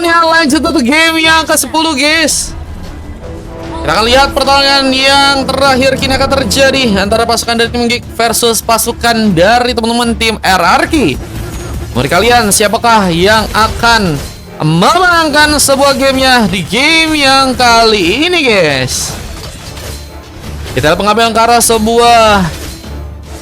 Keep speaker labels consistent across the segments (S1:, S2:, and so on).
S1: teman-teman, lanjut untuk game yang ke-10 guys. Kita akan lihat pertarungan yang terakhir kini akan terjadi antara pasukan dari tim Geek versus pasukan dari teman-teman tim RRQ. Menurut kalian siapakah yang akan memenangkan sebuah gamenya di game yang kali ini guys? Kita lihat pengambilan ke arah sebuah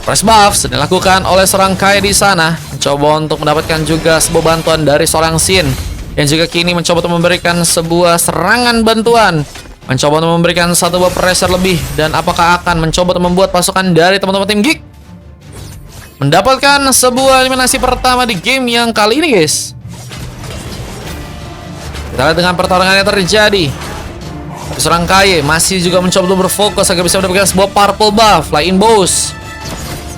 S1: fresh buff sedang dilakukan oleh seorang Kai di sana, mencoba untuk mendapatkan juga sebuah bantuan dari seorang Sin yang juga kini mencoba untuk memberikan sebuah serangan bantuan, mencoba untuk memberikan satu buah pressure lebih. Dan apakah akan mencoba untuk membuat pasukan dari teman-teman tim Geek mendapatkan sebuah eliminasi pertama di game yang kali ini guys? Kita lihat dengan pertarungan yang terjadi. Seorang Kai masih juga mencoba untuk berfokus agar bisa mendapatkan sebuah purple buff, flying boss.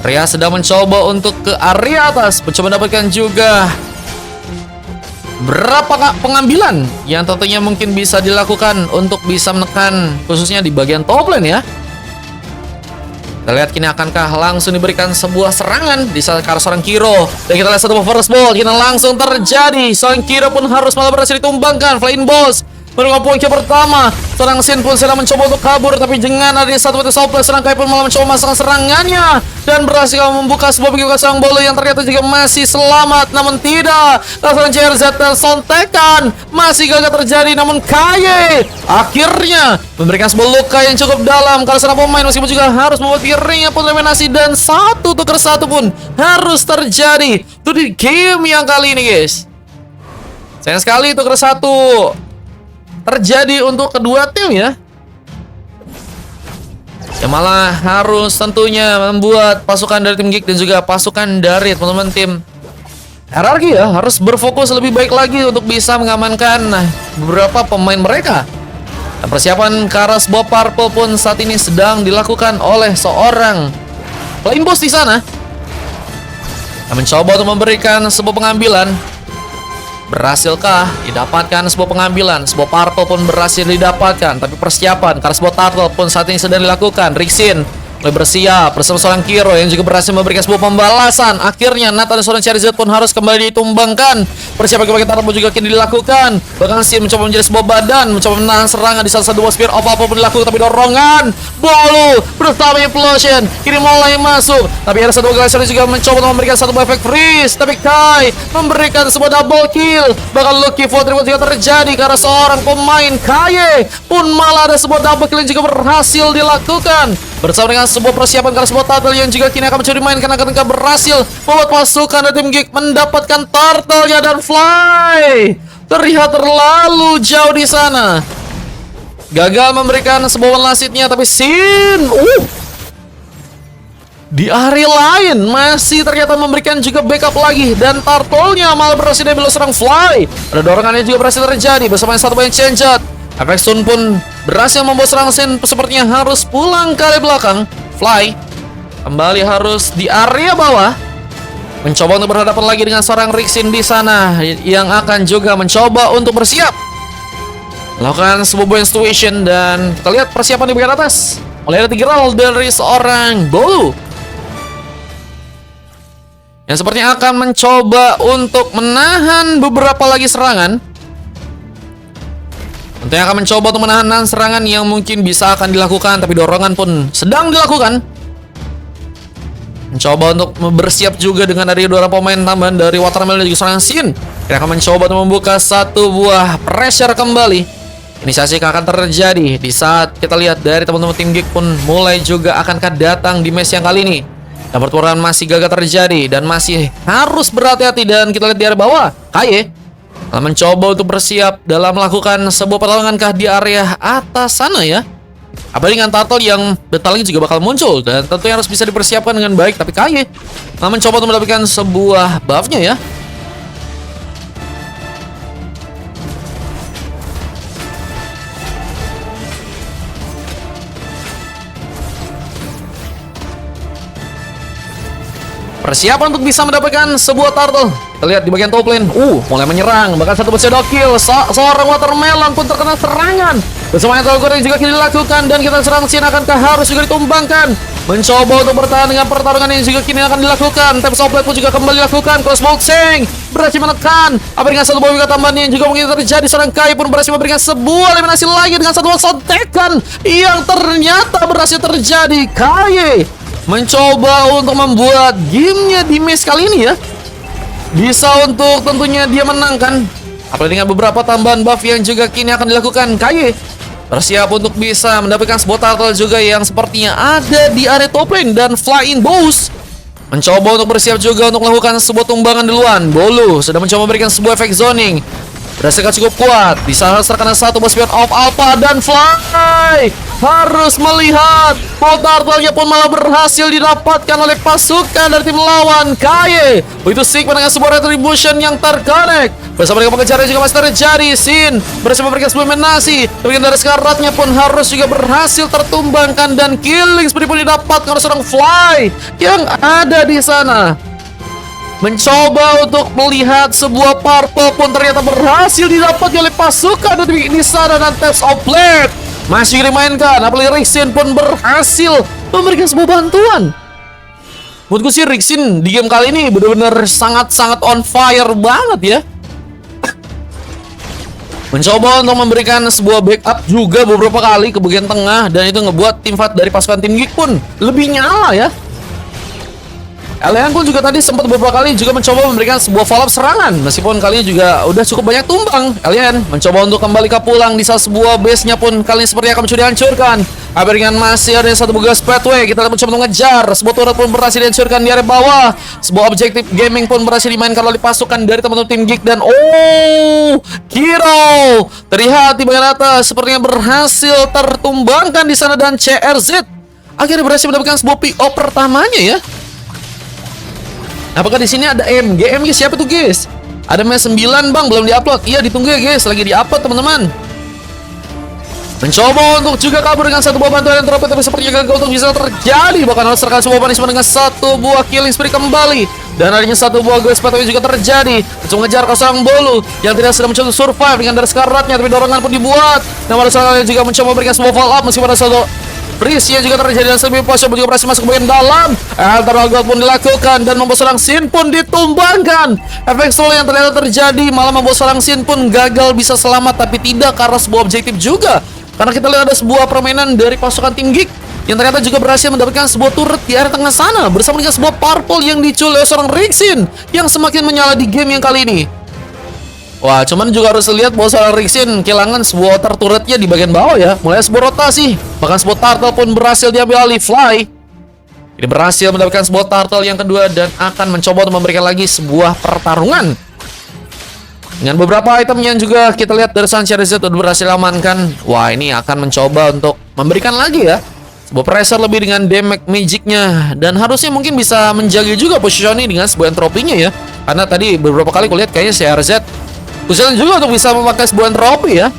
S1: Ria sedang mencoba untuk ke area atas, mencoba mendapatkan juga berapa pengambilan yang tentunya mungkin bisa dilakukan untuk bisa menekan khususnya di bagian top lane ya. Kita lihat kini akankah langsung diberikan sebuah serangan di saat ke arah seorang Kiro. Dan kita lihat satu first ball kini langsung terjadi. Seorang Kiro pun harus malah berhasil ditumbangkan. Flying Boss menemukan poin pertama. Seorang Sin pun sedang mencoba untuk kabur, tapi dengan adanya satu mati suplex, seorang Kai pun malah mencoba masukkan serangannya dan berhasil membuka sebuah begitu seorang Bolo yang ternyata juga masih selamat. Namun tidak, seorang CRZ dan sontekan masih gagal terjadi. Namun Kai akhirnya memberikan sebuah luka yang cukup dalam karena seorang pemain meskipun juga harus membuat dirinya pun eliminasi, dan satu tuker satu pun harus terjadi. Itu di game yang kali ini guys. Sayang sekali tuker satu terjadi untuk kedua tim ya, yang malah harus tentunya membuat pasukan dari tim Geek dan juga pasukan dari teman-teman tim RRQ ya harus berfokus lebih baik lagi untuk bisa mengamankan beberapa pemain mereka. Dan persiapan ke arah sebuah purple pun saat ini sedang dilakukan oleh seorang Flying Boss di sana, yang mencoba untuk memberikan sebuah pengambilan. Berhasilkah didapatkan sebuah pengambilan? Sebuah purple pun berhasil didapatkan, tapi persiapan karena sebuah turtle pun saat ini sedang dilakukan. Rixin mulai bersiap bersama seorang Kiro yang juga berhasil memberikan sebuah pembalasan. Akhirnya Nathan dan seorang Charizard pun harus kembali ditumbangkan. Persiapan kebagian turtle pun juga kini dilakukan. Bahkan Sin mencoba menjadi sebuah badan, mencoba menahan serangan di salah satu spear of apapun dilakukan, tapi dorongan Bolu bersama Implosion kini mulai masuk. Tapi ada satu Glacier juga mencoba untuk memberikan satu efek freeze, tapi Kai memberikan sebuah double kill. Bahkan Lucky Volley pun juga terjadi karena seorang pemain Kai pun malah ada sebuah double kill yang juga berhasil dilakukan bersama dengan sebuah persiapan karena sebuah turtle yang juga kini akan mencoba dimainkan agar berhasil membuat pasukan dari tim Geek mendapatkan turtle-nya. Dan Fly terlihat terlalu jauh di sana, gagal memberikan sebuah one last hit-nya, tapi Sin di area lain masih ternyata memberikan juga backup lagi, dan turtle-nya malah berhasil diambil serang Fly. Ada dorongannya juga berhasil terjadi bersama satu banyak change-out. Efek Sun pun berhasil membuat serang Sin sepertinya harus pulang ke area belakang. Fly kembali harus di area bawah, mencoba untuk berhadapan lagi dengan seorang Rixin di sana yang akan juga mencoba untuk bersiap melakukan sebuah buoyant situation. Dan kita lihat persiapan di bagian atas mulai ada 3 roll dari seorang Bolu yang sepertinya akan mencoba untuk menahan beberapa lagi serangan. Tentunya akan mencoba untuk menahan serangan yang mungkin bisa akan dilakukan, tapi dorongan pun sedang dilakukan. Mencoba untuk bersiap juga dengan ada 2 orang pemain tambahan dari Watermelon dan juga seorang Sin. Kita akan mencoba untuk membuka satu buah pressure kembali. Inisiasi akan terjadi di saat kita lihat dari teman-teman tim Geek pun mulai juga akankah datang di match yang kali ini. Dan pertempuran masih gagal terjadi dan masih harus berhati-hati. Dan kita lihat di area bawah, Kai mencoba untuk bersiap dalam melakukan sebuah pertolongankah di area atas sana ya. Apalagi dengan turtle yang bentar lagi juga bakal muncul, dan tentunya harus bisa dipersiapkan dengan baik. Tapi Kai mencoba untuk mendapatkan sebuah buffnya ya. persiapan untuk bisa mendapatkan sebuah turtle. Kita lihat di bagian top lane. Mulai menyerang. Bahkan satu shadow kill. Seorang watermelon pun terkena serangan. Bersamaan Tolgor yang juga kini dilakukan. Dan kita serang Sin akankah harus juga ditumbangkan. Mencoba untuk bertahan dengan pertarungan yang juga kini akan dilakukan. Tap Soulblade pun juga kembali dilakukan. Crossboxing berhasil menekan. Apa dengan satu buah tambahan yang juga mungkin terjadi. Seorang Kai pun berhasil memberikan sebuah eliminasi lagi dengan satu sontekan yang ternyata berhasil terjadi. Kai mencoba untuk membuat gamenya di match kali ini ya bisa untuk tentunya dia menangkan. Apalagi dengan beberapa tambahan buff yang juga kini akan dilakukan. Kai bersiap untuk bisa mendapatkan sebuah turtle juga yang sepertinya ada di area top lane. Dan Flying Boss mencoba untuk bersiap juga untuk melakukan sebuah tumbangan duluan. Bolu sudah mencoba memberikan sebuah efek zoning. Berdasarkan cukup kuat. Bisa serahkan satu bos Beyond of Alpha dan Fly harus melihat turtle-nya pun malah berhasil didapatkan oleh pasukan dari tim lawan. Kaye begitu Sigma dengan sebuah retribution yang terkonek. Bersama dengan pengejaran juga masih terjadi. Sin berhasil memberikan sebuah menasi. Tapi dari sekaratnya pun harus juga berhasil tertumbangkan. Dan killing spree pun didapatkan oleh seorang Fly yang ada di sana. Mencoba untuk melihat sebuah purple pun ternyata berhasil didapat oleh pasukan di sana. Dan Taps of Blade masih dimainkan. Apalagi Rixin pun berhasil memberikan sebuah bantuan. Menurutku sih Rixin di game kali ini benar-benar sangat-sangat on fire banget ya. Mencoba untuk memberikan sebuah backup juga beberapa kali ke bagian tengah. Dan itu ngebuat tim fight dari pasukan tim Geek pun lebih nyala ya. Alien pun juga tadi sempat beberapa kali juga mencoba memberikan sebuah follow up serangan. Meskipun kalinya juga udah cukup banyak tumbang. Alien mencoba untuk kembali ke pulang di salah sebuah base-nya pun kali ini sepertinya akan mencoba dihancurkan. Apa dengan masih ada satu begas pathway. Kita mencoba mengejar. Sebuah turret pun berhasil dihancurkan di area bawah. Sebuah objektif gaming pun berhasil dimainkan oleh pasukan dari teman-teman tim Geek. Dan Kiro terlihat di bagian atas sepertinya berhasil tertumbangkan di sana. Dan CRZ akhirnya berhasil mendapatkan sebuah pick up pertamanya ya. Apakah di sini ada MG siapa tuh guys? Ada mes 9 bang, belum diupload. Iya ditunggu ya guys, lagi diupload teman-teman. Mencoba untuk juga kabur dengan satu buah bantuan yang teropet, tapi sepertinya gagal untuk bisa terjadi. Bahkan harus serkan sebuah punishment dengan satu buah killing spree kembali. Dan adanya satu buah glass pathway juga terjadi. Mencoba mengejar ke seorang Bolu yang tidak sedang mencoba survive dengan dari sekaratnya, tapi dorongan pun dibuat. Namun ada seorang yang juga mencoba memberikan sebuah follow up meskipun ada satu freeze yang juga terjadi dan lebih pos juga berhasil masuk ke bagian dalam. Alternative God pun dilakukan dan membuat seorang Sin pun ditumbangkan. Efek slow yang ternyata terjadi malah membuat seorang Sin pun gagal bisa selamat, tapi tidak karena sebuah objektif juga. Karena kita lihat ada sebuah permainan dari pasukan tim Geek yang ternyata juga berhasil mendapatkan sebuah turret di area tengah sana bersama dengan sebuah purple yang diculik oleh seorang Rixin yang semakin menyala di game yang kali ini. Wah, cuman juga harus lihat bahwa seorang Rixin kehilangan sebuah turretnya di bagian bawah ya. Mulai sebuah rotasi. Bahkan sebuah turtle pun berhasil diambil alih Fly. Ini berhasil mendapatkan sebuah turtle yang kedua dan akan mencoba untuk memberikan lagi sebuah pertarungan. Dengan beberapa item yang juga kita lihat dari Sanchez sudah berhasil amankan. Wah, ini akan mencoba untuk memberikan lagi ya sebuah pressure lebih dengan damage magicnya. Dan harusnya mungkin bisa menjaga juga positioning dengan sebuah entropinya ya. Karena tadi beberapa kali kulihat kayaknya CRZ khususnya juga untuk bisa memakai sebuah entropi ya.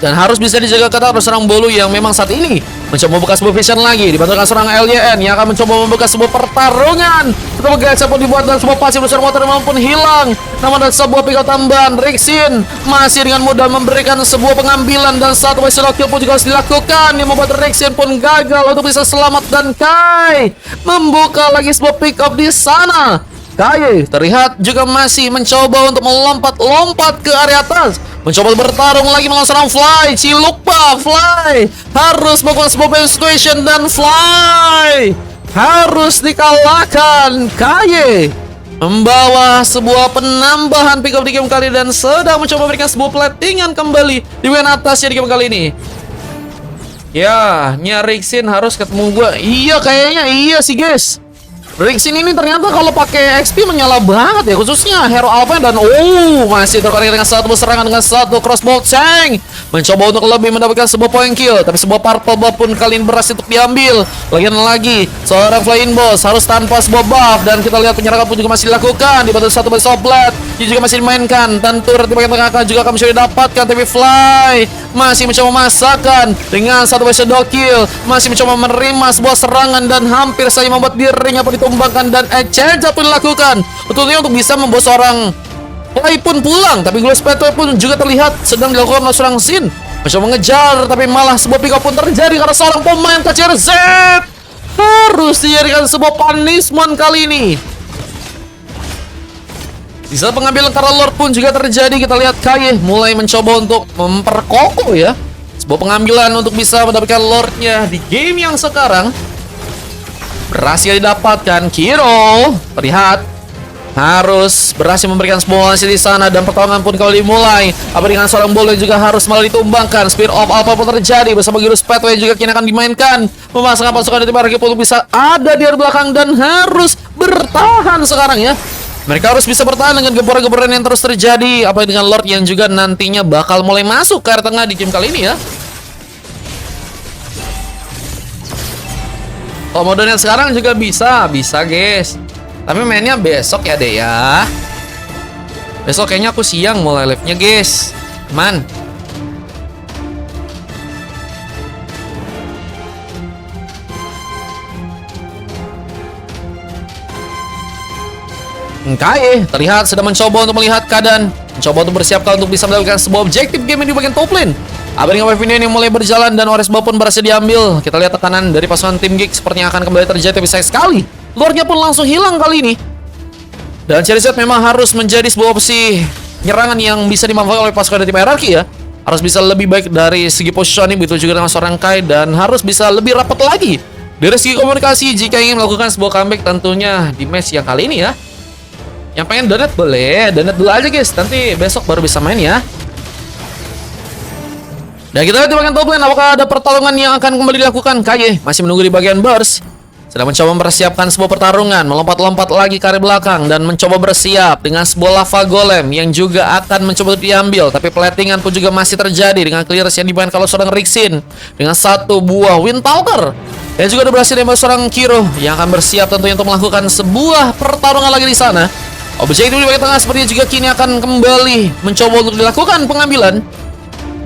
S1: Dan harus bisa dijaga ketat oleh seorang Bolu yang memang saat ini mencoba membuka sebuah vision lagi. Dibantu dengan seorang LYN yang akan mencoba membuka sebuah pertarungan. Setelah gacha pun dibuat dan sebuah pasif besar motor maupun hilang. Namun ada sebuah pick tambahan. Rixin masih dengan mudah memberikan sebuah pengambilan dan satu whistle kill pun juga harus dilakukan yang membuat Rixin pun gagal untuk bisa selamat. Dan Kai membuka lagi sebuah pick up di sana. Kai terlihat juga masih mencoba untuk melompat-lompat ke area atas. Mencoba bertarung lagi melawan seorang Fly. Cilukpa Fly harus melakukan sebuah situation dan Fly harus dikalahkan. Kai membawa sebuah penambahan pick up di game kali dan sedang mencoba memberikan sebuah platingan kembali di bagian atasnya di game kali ini. Ya, Rixin harus ketemu gua. Iya kayaknya iya sih guys. Rixin ini ternyata kalau pakai XP menyala banget ya, khususnya Hero Alpha. Dan masih terkonek dengan satu serangan dengan satu crossboxing. Mencoba untuk lebih mendapatkan sebuah point kill, tapi sebuah purple buff pun kali ini berhasil untuk diambil. Lagi seorang Flying Boss harus tanpa sebuah buff. Dan kita lihat penyerangan pun juga masih dilakukan. Dibantu satu base of blood yang juga masih dimainkan. Dan turret di bagian tengah juga akan bisa didapatkan, tapi Fly masih mencoba memasakkan dengan satu base shadow kill. Masih mencoba menerima sebuah serangan dan hampir saja membuat dirinya pun ditumbangkan dan exchange pun dilakukan. Tentunya untuk bisa membawa seorang Play pun pulang, tapi Glow Spatula pun juga terlihat sedang dilakukan oleh seorang Sin. Mencoba mengejar, tapi malah sebuah pick up pun terjadi karena seorang pemain KCRZ harus dijadikan sebuah punishment kali ini. Di saat pengambilan Kara Lord pun juga terjadi, kita lihat Kaye mulai mencoba untuk memperkokoh ya. Sebuah pengambilan untuk bisa mendapatkan Lordnya di game yang sekarang. Berhasil didapatkan Kiro, terlihat harus berhasil memberikan semua hasil di sana dan pertarungan pun kembali dimulai. Apa dengan seorang Bolo yang juga harus malah ditumbangkan. Spear of Alpha pun terjadi bersama Girus Pathway yang juga kini akan dimainkan. Memasangkan pasukan dari Marki untuk bisa ada di belakang dan harus bertahan sekarang ya. Mereka harus bisa bertahan dengan gempuran-gempuran yang terus terjadi. Apa dengan Lord yang juga nantinya bakal mulai masuk ke area tengah di game kali ini ya. Modenya sekarang juga bisa guys. Tapi mainnya besok ya deh ya. Besok kayaknya aku siang mulai live-nya guys. Man. Kaye terlihat sedang mencoba untuk melihat keadaan, mencoba untuk bersiapkan untuk bisa mendapatkan sebuah objektif game di bagian top lane. Apa dengan wave ini mulai berjalan dan Ores Ball pun berhasil diambil. Kita lihat tekanan dari pasukan tim Geek sepertinya akan kembali terjadi, tapi sayang sekali Lordnya pun langsung hilang kali ini. Dan Charizard memang harus menjadi sebuah opsi penyerangan yang bisa dimanfaatkan oleh pasukan dari tim Hierarchy ya. Harus bisa lebih baik dari segi positioning, begitu juga dengan seorang Kai, dan harus bisa lebih rapat lagi dari segi komunikasi jika ingin melakukan sebuah comeback tentunya di match yang kali ini ya. Yang pengen donat boleh, donat dulu aja guys, nanti besok baru bisa main ya. Dan kita lihat di bagian top lane, apakah ada pertarungan yang akan kembali dilakukan. Kaye masih menunggu di bagian burst, sedang mencoba mempersiapkan sebuah pertarungan, melompat-lompat lagi ke area belakang dan mencoba bersiap dengan sebuah lava golem yang juga akan mencoba diambil. Tapi platingan pun juga masih terjadi dengan clearance yang dimainkan kalau seorang Rixin dengan satu buah Windtalker. Dan juga ada berhasil diambil seorang Kiro yang akan bersiap tentunya untuk melakukan sebuah pertarungan lagi di sana. Objektif di bagian tengah sepertinya juga kini akan kembali mencoba untuk dilakukan pengambilan.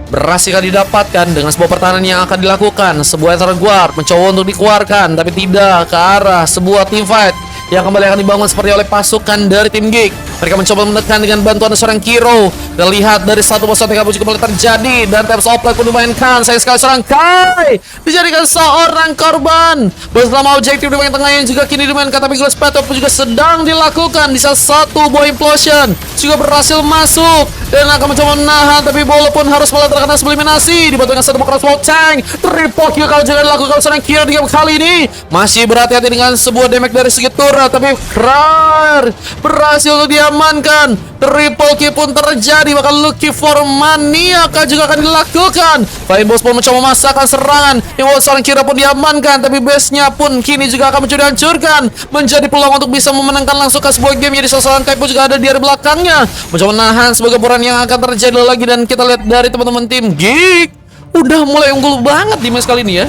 S1: Berhasil didapatkan dengan sebuah pertahanan yang akan dilakukan. Sebuah Ether Guard mencoba untuk dikeluarkan, tapi tidak ke arah sebuah team fight yang kembali akan dibangun seperti oleh pasukan dari tim Geek. Mereka mencoba menekan dengan bantuan seorang Kiro. Terlihat dari satu pasukan TK juga kembali terjadi dan Taps of Light pun dimainkan. Sayang sekali seorang Kai dijadikan seorang korban bersama objektif di bagian tengah yang juga kini dimainkan. Tapi Glass Path pun juga sedang dilakukan di salah satu buah implosion juga berhasil masuk dan akan mencoba menahan, tapi bola pun harus malah terkena eliminasi dibantu dengan satu cross flow tank. Triple kill kalau juga dilakukan seorang Kiro di game kali ini. Masih berhati-hati dengan sebuah damage dari segi turret, tapi Krar berhasil untuk diamankan. Triple kill pun terjadi, bahkan Lucky for Maniac juga akan dilakukan. Fine Boss pun mencoba memasakkan serangan yang membuat seorang Kira pun diamankan, tapi base-nya pun kini juga akan mencoba dihancurkan. Menjadi peluang untuk bisa memenangkan langsung ke sebuah game. Jadi seorang Kai pun juga ada di area belakangnya mencoba menahan sebagai gempuran yang akan terjadi lagi. Dan kita lihat dari teman-teman tim Geek udah mulai unggul banget di match kali ini ya.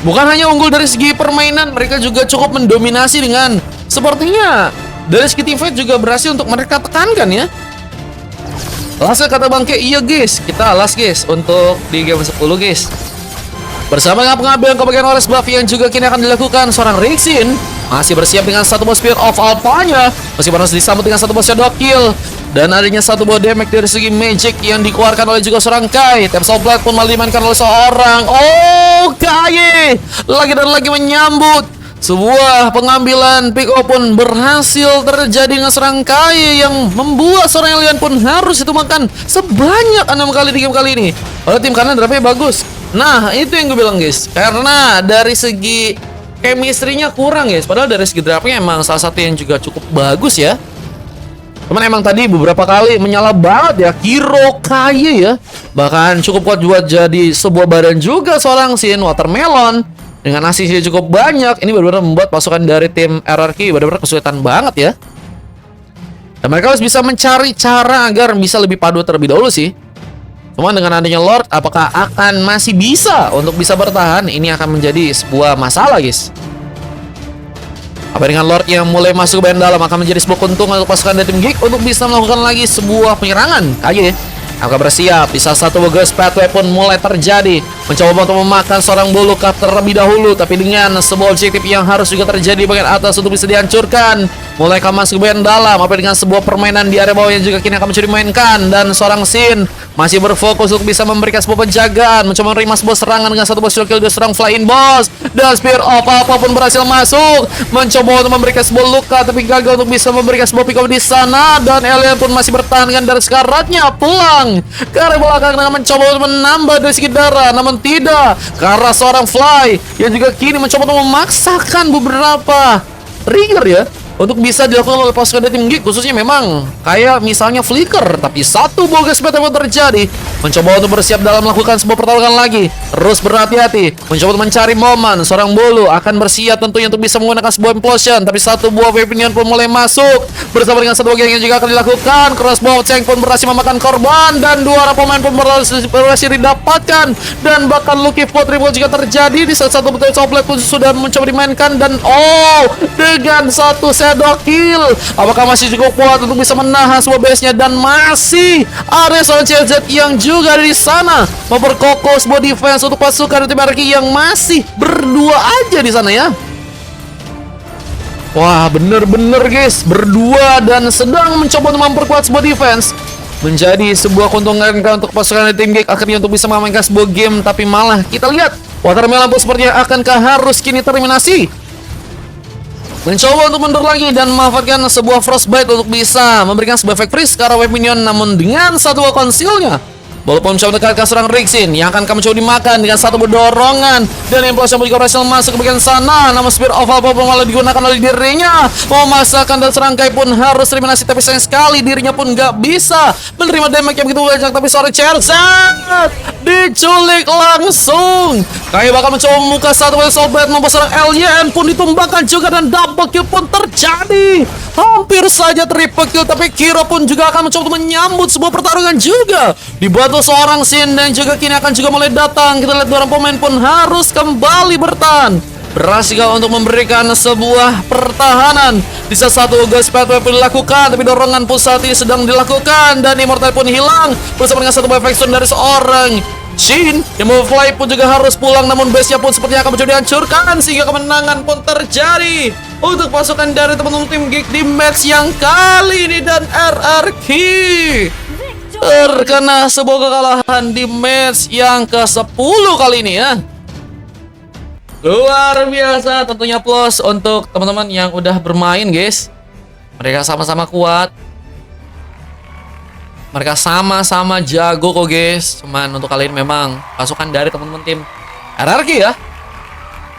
S1: Bukan hanya unggul dari segi permainan, mereka juga cukup mendominasi dengan sepertinya dari segi team fight juga berhasil untuk mereka tekankan ya. Last kata Bangke, iya guys, kita last guys untuk di game 10 guys. Bersama dengan pengambilan ke bagian Ores buff yang juga kini akan dilakukan, seorang Rixin masih bersiap dengan satu buah Spear of Alpha-nya. Masih harus disambut dengan satu buah Shadow Kill. Dan adanya satu buah damage dari segi magic yang dikeluarkan oleh juga seorang Kai. Taps of Light pun malah dimainkan oleh seorang Kai. Lagi dan lagi menyambut sebuah pengambilan pick up pun berhasil terjadi dengan seorang Kai yang membuat seorang alien pun harus ditumbangkan sebanyak 6 kali di game kali ini. Oleh tim kanan draftnya bagus. Nah itu yang gue bilang guys, karena dari segi chemistry-nya kurang guys. Padahal dari segi draftnya emang salah satu yang juga cukup bagus ya. Cuman emang tadi beberapa kali menyala banget ya Kiro Kaye ya. Bahkan cukup kuat buat jadi sebuah badan juga seorang Sin Watermelon. Dengan asisnya cukup banyak, ini benar-benar membuat pasukan dari tim Hierarchy benar-benar kesulitan banget ya. Dan mereka harus bisa mencari cara agar bisa lebih padu terlebih dahulu sih. Cuman dengan adanya Lord, apakah akan masih bisa untuk bisa bertahan? Ini akan menjadi sebuah masalah guys. Apa dengan Lord yang mulai masuk ke bagian dalam akan menjadi sebuah keuntungan untuk pasukan dari tim Geek untuk bisa melakukan lagi sebuah penyerangan. Kaye Apakah bersiap? Bisa satu Bogus Pathway pun mulai terjadi. Mencoba untuk memakan seorang Buluka terlebih dahulu. Tapi dengan sebuah objektif yang harus juga terjadi bagian atas untuk bisa dihancurkan. Mulai akan masuk ke bagian dalam. Apa dengan sebuah permainan di area bawah yang juga kini akan mencoba dimainkan. Dan seorang Sin masih berfokus untuk bisa memberikan sebuah penjagaan. Mencoba menerima sebuah serangan dengan satu boss kill. Dia serang fly in boss. Dan Spear of apapun berhasil masuk. Mencoba untuk memberikan sebuah luka. Tapi gagal untuk bisa memberikan sebuah pick up di sana. Dan Alien pun masih bertahan dengan dari sekaratnya. Pulang ke arah belakang dengan mencoba untuk menambah dari segi darah, namun tidak, karena seorang Fly yang juga kini mencoba untuk memaksakan beberapa trigger ya untuk bisa dilakukan oleh pasukan dari tim Geek, khususnya memang kayak misalnya Flicker. Tapi satu Bogus Pathway pun terjadi. Mencoba untuk bersiap dalam melakukan sebuah pertarungan lagi. Terus berhati-hati, mencoba untuk mencari momen. Seorang Bolu akan bersiap tentunya untuk bisa menggunakan sebuah implosion. Tapi satu buah weapon pun mulai masuk bersama dengan satu bagian yang juga akan dilakukan. Crossbow Tank pun berhasil memakan korban. Dan dua orang pemain pun berhasil didapatkan. Dan bahkan Lucky Potri pun juga terjadi. Di saat satu betul Soplet pun sudah mencoba dimainkan. Dan dengan satu shadow kill, apakah masih cukup kuat untuk bisa menahan sebuah base-nya? Dan masih ada seorang CZ yang juga ada di sana memperkokoh sebuah defense untuk pasukan tim RRQ yang masih berdua aja di sana ya. Wah, bener-bener guys, berdua dan sedang mencoba untuk memperkuat sebuah defense. Menjadi sebuah keuntungan untuk pasukan tim Geek akhirnya untuk bisa mengamankan sebuah game. Tapi malah kita lihat Watermelon pun sepertinya akankah harus kini terminasi. Mencoba untuk mundur lagi dan memanfaatkan sebuah Frostbite untuk bisa memberikan sebuah efek freeze ke arah wave minion, namun dengan satu konsilnya. Walaupun mencoba mendekatkan seorang Rixin yang akan kamu coba dimakan dengan satu dorongan, dan implosion juga berhasil masuk ke bagian sana. Namun Spear of Alpha pun malah digunakan oleh dirinya. Memasakkan dan serangkai pun harus eliminasi, tapi sayang sekali dirinya pun nggak bisa menerima damage yang begitu banyak. Tapi seorang Charizard diculik langsung. Kayak bakal mencoba membuka satu kali sobat, membuat seorang Alien pun ditumbangkan juga dan double kill pun terjadi. Hampir saja triple kill, tapi Kiro pun juga akan mencoba menyambut sebuah pertarungan juga. Dibantu seorang Sin dan juga kini akan juga mulai datang. Kita lihat dua orang pemain pun harus kembali bertahan. Berhasil untuk memberikan sebuah pertahanan. Di saat satu Bogus Pathway pun dilakukan, tapi dorongan pun saat ini sedang dilakukan. Dan Immortal pun hilang bersama dengan satu efek stun dari seorang Shin. Yang mau fly pun juga harus pulang, namun base-nya pun sepertinya akan menjadi dihancurkan, sehingga kemenangan pun terjadi untuk pasukan dari teman-teman tim Geek di match yang kali ini. Dan RRQ terkena sebuah kekalahan di match yang ke-10 kali ini ya. Luar biasa, tentunya plus untuk teman-teman yang udah bermain guys. Mereka sama-sama kuat, mereka sama-sama jago kok guys. Cuman untuk kali ini memang pasukan dari teman-teman tim RRQ ya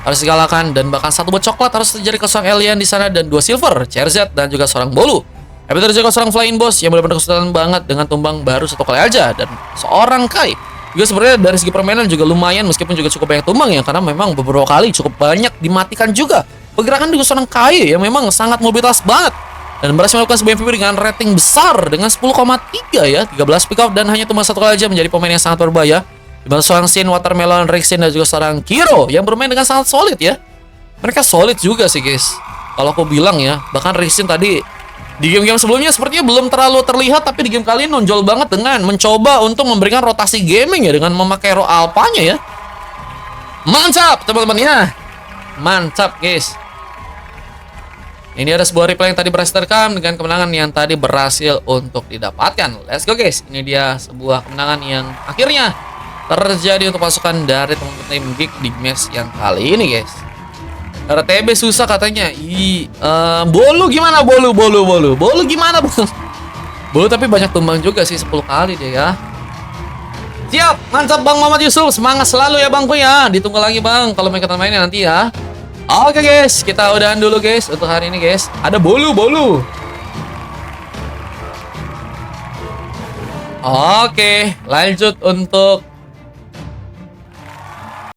S1: harus dikalahkan, dan bahkan satu buat coklat harus terjadi ke seorang Alien di sana, dan dua silver Charizard dan juga seorang Bolu. Tapi terjadi ke seorang Flying Boss yang benar-benar kesulitan banget dengan tumbang baru satu kali aja, dan seorang Kai juga sebenarnya dari segi permainan juga lumayan, meskipun juga cukup banyak tumbang ya, karena memang beberapa kali cukup banyak dimatikan juga. Pergerakan juga seorang Kai yang memang sangat mobilitas banget, dan berhasil melakukan sebuah MVP dengan rating besar dengan 10,3 ya, 13 pick up dan hanya tumbang satu kali aja, menjadi pemain yang sangat berbahaya. Dimana seorang Sin, Watermelon, Rixin dan juga seorang Kiro yang bermain dengan sangat solid ya. Mereka solid juga sih guys, kalau aku bilang ya. Bahkan Rixin tadi di game-game sebelumnya sepertinya belum terlalu terlihat, tapi di game kali ini nonjol banget dengan mencoba untuk memberikan rotasi gaming ya, dengan memakai Ro Alpanya ya. Mantap teman-teman ya, mantap guys. Ini ada sebuah replay yang tadi berhasil terekam dengan kemenangan yang tadi berhasil untuk didapatkan. Let's go guys, ini dia sebuah kemenangan yang akhirnya terjadi untuk pasukan dari teman-teman tim Geek di match yang kali ini guys. RTB susah katanya. Bolu gimana? Bolu gimana? Bolu tapi banyak tumbang juga sih, 10 kali dia ya. Siap, mantap Bang Muhammad Yusuf, semangat selalu ya Bangku ya. Ditunggu lagi Bang kalau main mainnya nanti ya. Oke guys, kita udahan dulu guys untuk hari ini guys. Ada Bolu. Oke, lanjut untuk